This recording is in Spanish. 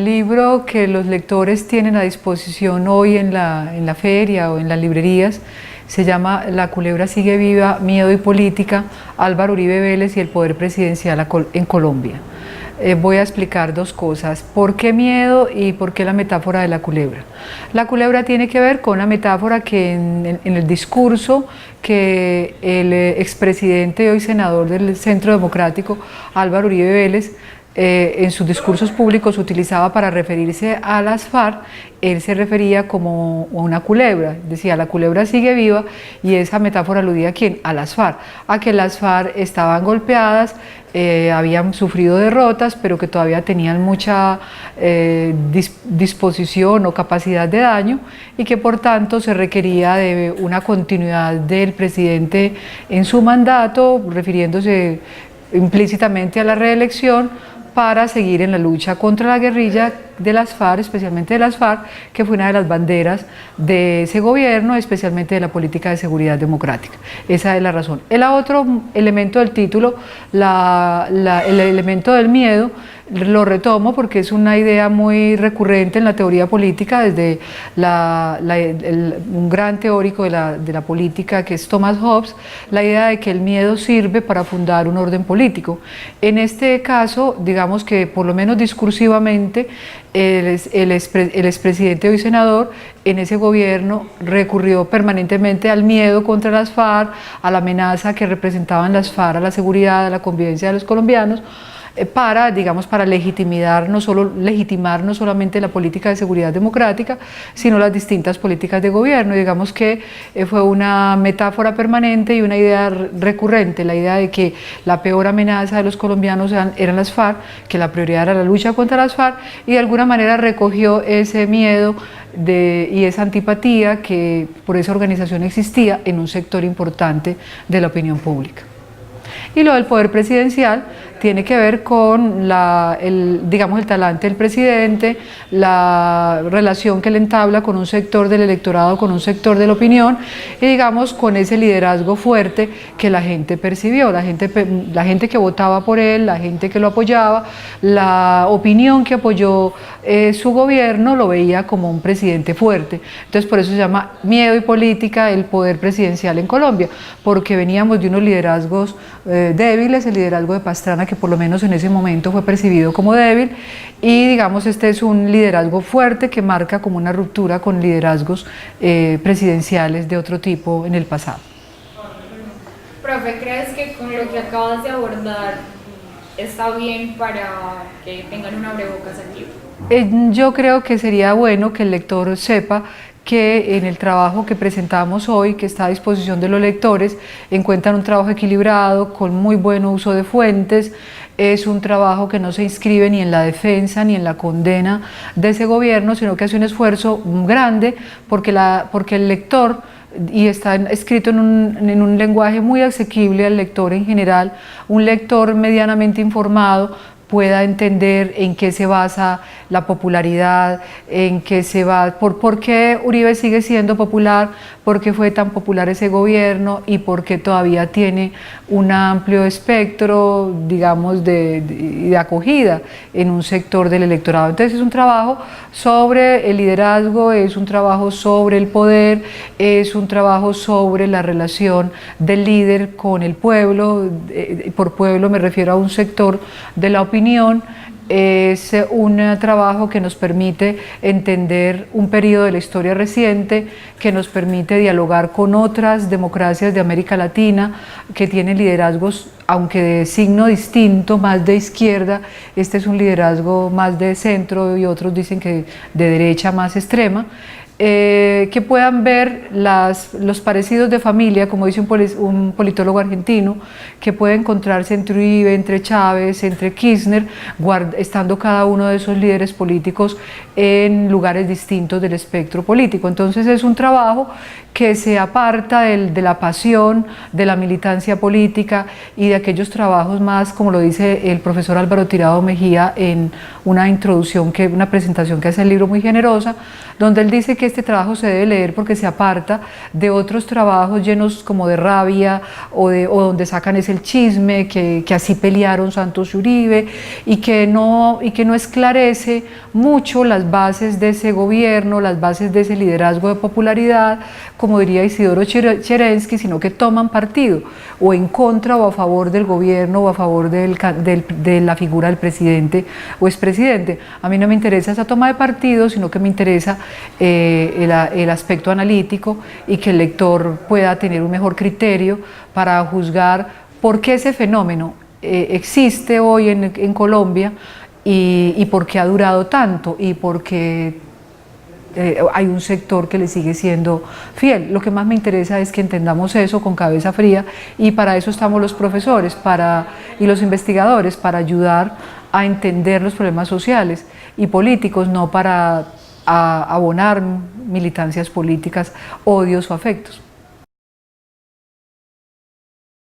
el libro que los lectores tienen a disposición hoy en la feria o en las librerías se llama La culebra sigue viva, miedo y política, Álvaro Uribe Vélez y el poder presidencial en Colombia. Voy a explicar dos cosas, por qué miedo y por qué la metáfora de la culebra. La culebra tiene que ver con una metáfora que en el discurso que el expresidente y hoy senador del Centro Democrático, Álvaro Uribe Vélez, en sus discursos públicos utilizaba para referirse a las FARC. Él se refería como a una culebra, decía la culebra sigue viva, y esa metáfora aludía ¿a quién? A las FARC, a que las FARC estaban golpeadas, habían sufrido derrotas, pero que todavía tenían mucha disposición o capacidad de daño, y que por tanto se requería de una continuidad del presidente en su mandato, refiriéndose implícitamente a la reelección, para seguir en la lucha contra la guerrilla de las FARC, especialmente de las FARC, que fue una de las banderas de ese gobierno, especialmente de la política de seguridad democrática. Esa es la razón. El otro elemento del título, el elemento del miedo, lo retomo porque es una idea muy recurrente en la teoría política, desde un gran teórico de la política que es Thomas Hobbes, la idea de que el miedo sirve para fundar un orden político. En este caso, digamos que por lo menos discursivamente, el expresidente hoy senador en ese gobierno recurrió permanentemente al miedo contra las FARC, a la amenaza que representaban las FARC a la seguridad, a la convivencia de los colombianos, para legitimar no solamente la política de seguridad democrática, sino las distintas políticas de gobierno. Digamos que fue una metáfora permanente y una idea recurrente, la idea de que la peor amenaza de los colombianos eran las FARC, que la prioridad era la lucha contra las FARC, y de alguna manera recogió ese miedo y esa antipatía que por esa organización existía en un sector importante de la opinión pública. Y lo del poder presidencial tiene que ver con el talante del presidente, la relación que él entabla con un sector del electorado, con un sector de la opinión, y digamos con ese liderazgo fuerte que la gente percibió, la gente que votaba por él, la gente que lo apoyaba, la opinión que apoyó su gobierno lo veía como un presidente fuerte. Entonces por eso se llama miedo y política el poder presidencial en Colombia, porque veníamos de unos liderazgos débiles, el liderazgo de Pastrana, que por lo menos en ese momento fue percibido como débil, y digamos este es un liderazgo fuerte que marca como una ruptura con liderazgos presidenciales de otro tipo en el pasado. Profe, ¿crees que con lo que acabas de abordar está bien para que tengan un abrebocas activo? Yo creo que sería bueno que el lector sepa que en el trabajo que presentamos hoy, que está a disposición de los lectores, encuentran un trabajo equilibrado, con muy buen uso de fuentes. Es un trabajo que no se inscribe ni en la defensa ni en la condena de ese gobierno, sino que hace un esfuerzo grande porque el lector, y está escrito en un lenguaje muy asequible al lector en general, un lector medianamente informado pueda entender en qué se basa la popularidad, por qué Uribe sigue siendo popular, por qué fue tan popular ese gobierno y por qué todavía tiene un amplio espectro, digamos, de acogida en un sector del electorado. Entonces es un trabajo sobre el liderazgo, es un trabajo sobre el poder, es un trabajo sobre la relación del líder con el pueblo. Por pueblo me refiero a un sector de la opinión. Es un trabajo que nos permite entender un periodo de la historia reciente, que nos permite dialogar con otras democracias de América Latina que tienen liderazgos, aunque de signo distinto, más de izquierda. Este es un liderazgo más de centro y otros dicen que de derecha más extrema. Que puedan ver los parecidos de familia, como dice un politólogo argentino, que puede encontrarse entre Uribe, entre Chávez, entre Kirchner, estando cada uno de esos líderes políticos en lugares distintos del espectro político. Entonces es un trabajo que se aparta de la pasión, de la militancia política y de aquellos trabajos más, como lo dice el profesor Álvaro Tirado Mejía en una presentación que hace el libro muy generosa, donde él dice que que este trabajo se debe leer porque se aparta de otros trabajos llenos como de rabia o donde sacan es el chisme, que así pelearon Santos y Uribe, y que no esclarece mucho las bases de ese gobierno, las bases de ese liderazgo de popularidad, como diría Isidoro Cherensky, sino que toman partido o en contra o a favor del gobierno o a favor de la figura del presidente o expresidente. A mí no me interesa esa toma de partido, sino que me interesa el aspecto analítico y que el lector pueda tener un mejor criterio para juzgar por qué ese fenómeno existe hoy en Colombia y por qué ha durado tanto y por qué hay un sector que le sigue siendo fiel. Lo que más me interesa es que entendamos eso con cabeza fría, y para eso estamos los profesores y los investigadores, para ayudar a entender los problemas sociales y políticos, no para abonar militancias políticas, odios o afectos.